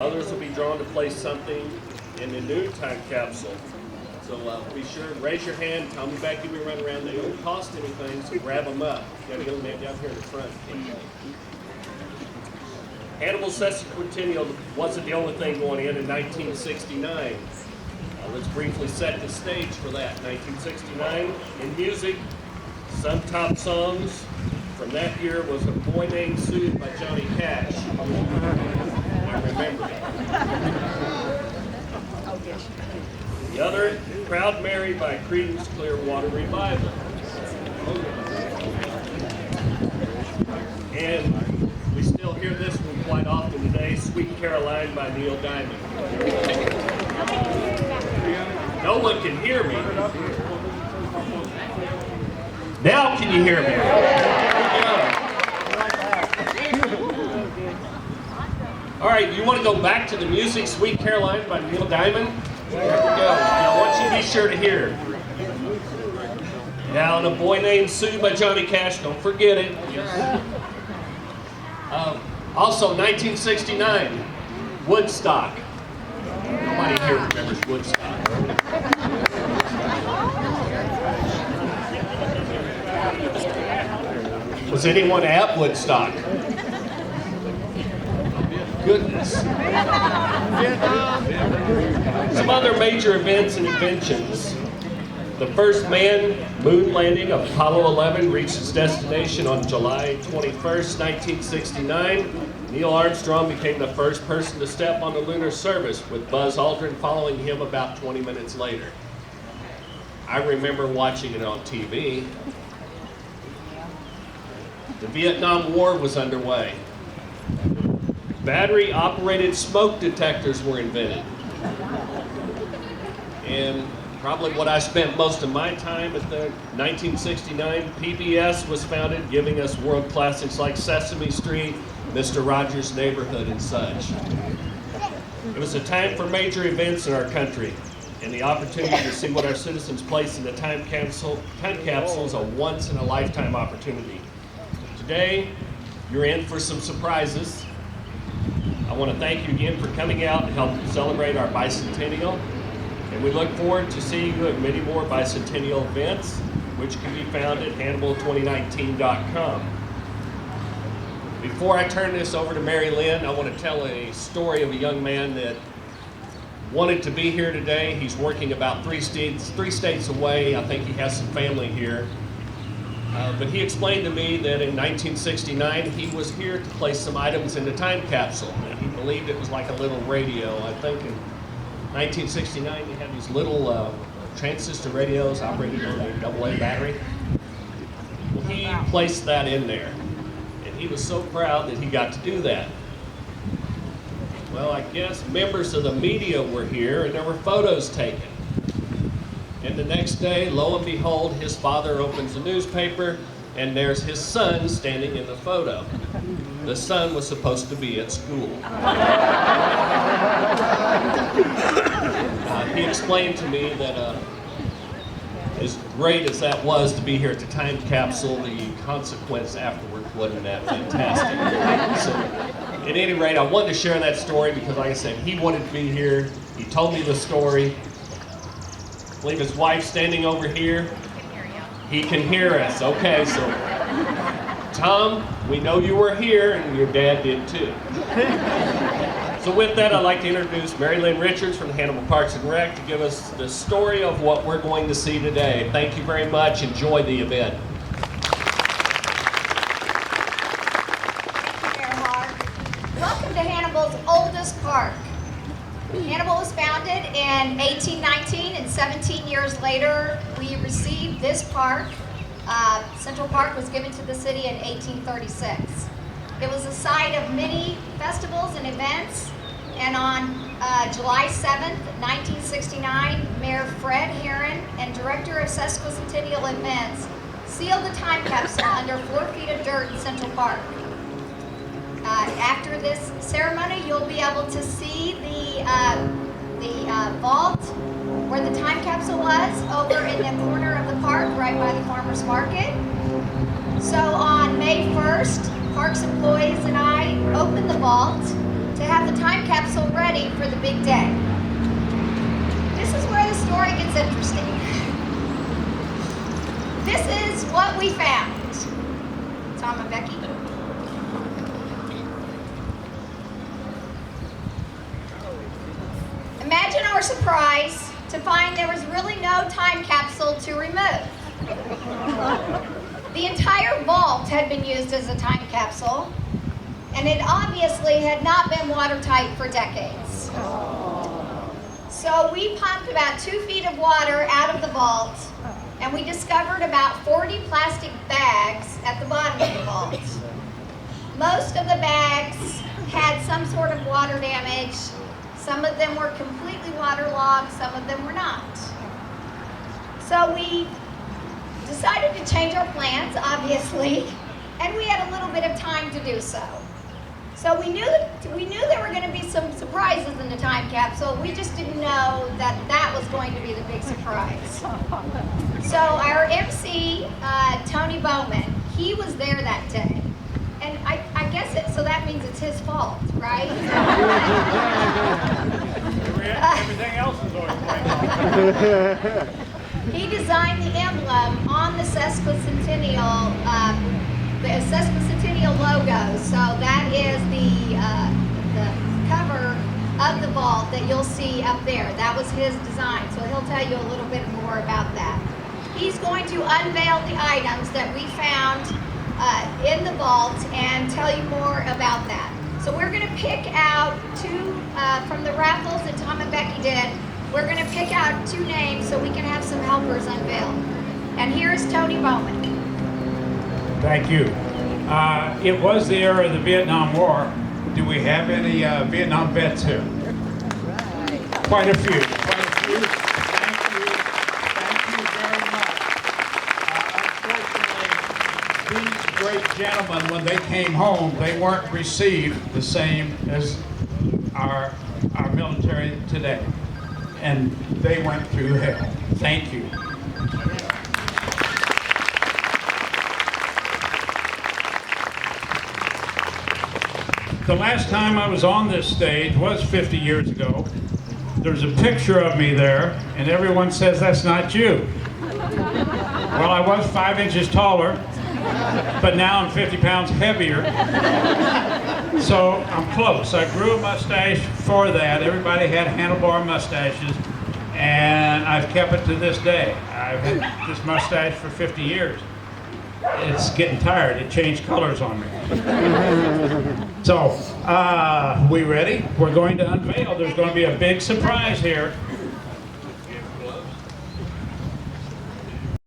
Others will be drawn to place something in the new time capsule. So be sure and raise your hand. Tell me back, give me a run around. They don't cost anything, so grab them up. You gotta get them down here in the front. Hannibal sesquicentennial wasn't the only thing going in 1969. Let's briefly set the stage for that. 1969, in music, some top songs from that year was A Boy Named Sue by Johnny Cash. I remember it. The other, Proud Mary by Creedence Clearwater Revival. And we still hear this one quite often today, Sweet Caroline by Neil Diamond. No one can hear me. Now can you hear me? All right, you want to go back to the music, Sweet Caroline by Neil Diamond? There we go. Now, I want you to be sure to hear. Now, and A Boy Named Sue by Johnny Cash, don't forget it. Yes. Also, 1969, Woodstock. Nobody here remembers Woodstock. Was anyone at Woodstock? Goodness. Some other major events and inventions. The first manned moon landing of Apollo 11 reached its destination on July 21st, 1969. Neil Armstrong became the first person to step on the lunar surface, with Buzz Aldrin following him about 20 minutes later. I remember watching it on TV. The Vietnam War was underway. Battery-operated smoke detectors were invented. And probably what I spent most of my time at the 1969 PBS was founded, giving us world classics like Sesame Street, Mr. Rogers' Neighborhood, and such. It was a time for major events in our country, and the opportunity to see what our citizens place in the time capsule is a once-in-a-lifetime opportunity. Today, you're in for some surprises. I want to thank you again for coming out and helping celebrate our bicentennial. And we look forward to seeing you at many more bicentennial events, which can be found at Hannibal2019.com. Before I turn this over to Mary Lynn, I want to tell a story of a young man that wanted to be here today. He's working about three states away. I think he has some family here. But he explained to me that in 1969 he was here to place some items in the time capsule. And he believed it was like a little radio. I think in 1969 you had these little transistor radios operated on a AA battery. Well, he placed that in there. And he was so proud that he got to do that. Well, I guess members of the media were here and there were photos taken. And the next day, lo and behold, his father opens the newspaper, and there's his son standing in the photo. The son was supposed to be at school. He explained to me that as great as that was to be here at the time capsule, the consequence afterwards wasn't that fantastic. So, at any rate, I wanted to share that story because, like I said, he wanted to be here. He told me the story. I believe his wife's standing over here. He can hear us. Okay, so Tom, we know you were here, and your dad did too. So with that, I'd like to introduce Lynne Richards from the Hannibal Parks and Rec to give us the story of what we're going to see today. Thank you very much. Enjoy the event. Thank you, Mayor Hark. Welcome to Hannibal's oldest park. Hannibal was founded in 1819, and 17 years later, we received this park. Central Park was given to the city in 1836. It was the site of many festivals and events, and on July 7th, 1969, Mayor Fred Herron and Director of Sesquicentennial Events sealed the time capsule under 4 feet of dirt in Central Park. After this ceremony, you'll be able to see the vault where the time capsule was over in the corner of the park, right by the farmer's market. So on May 1st, Parks employees and I opened the vault to have the time capsule ready for the big day. This is where the story gets interesting. This is what we found. Tom and Becky. Imagine our surprise to find there was really no time capsule to remove. The entire vault had been used as a time capsule, and it obviously had not been watertight for decades. So we pumped about 2 feet of water out of the vault, and we discovered about 40 plastic bags at the bottom of the vault. Most of the bags had some sort of water damage. Some of them were completely waterlogged, some of them were not. So we decided to change our plans, obviously, and we had a little bit of time to do so. So we knew there were going to be some surprises in the time capsule. We just didn't know that was going to be the big surprise. So our MC, Tony Bowman, he was there that day. And I guess so that means it's his fault, right? Everything else is always right. He designed the emblem on the sesquicentennial logo. So that is the cover of the vault that you'll see up there. That was his design. So he'll tell you a little bit more about that. He's going to unveil the items that we found in the vault and tell you more about that. So we're going to pick out two from the raffles that Tom and Becky did. We're going to pick out 2 names so we can have some helpers unveil. And here's Tony Bowman. Thank you. It was the era of the Vietnam War. Do we have any Vietnam vets here? Quite a few. Thank you. Thank you very much. Unfortunately, these great gentlemen, when they came home, they weren't received the same as our military today. And they went through hell. Thank you. The last time I was on this stage was 50 years ago. There's a picture of me there, and everyone says that's not you. Well, I was 5 inches taller, but now I'm 50 pounds heavier. So I'm close. I grew a mustache for that. Everybody had handlebar mustaches, and I've kept it to this day. I've had this mustache for 50 years. It's getting tired. It changed colors on me. So, we ready? We're going to unveil. There's going to be a big surprise here.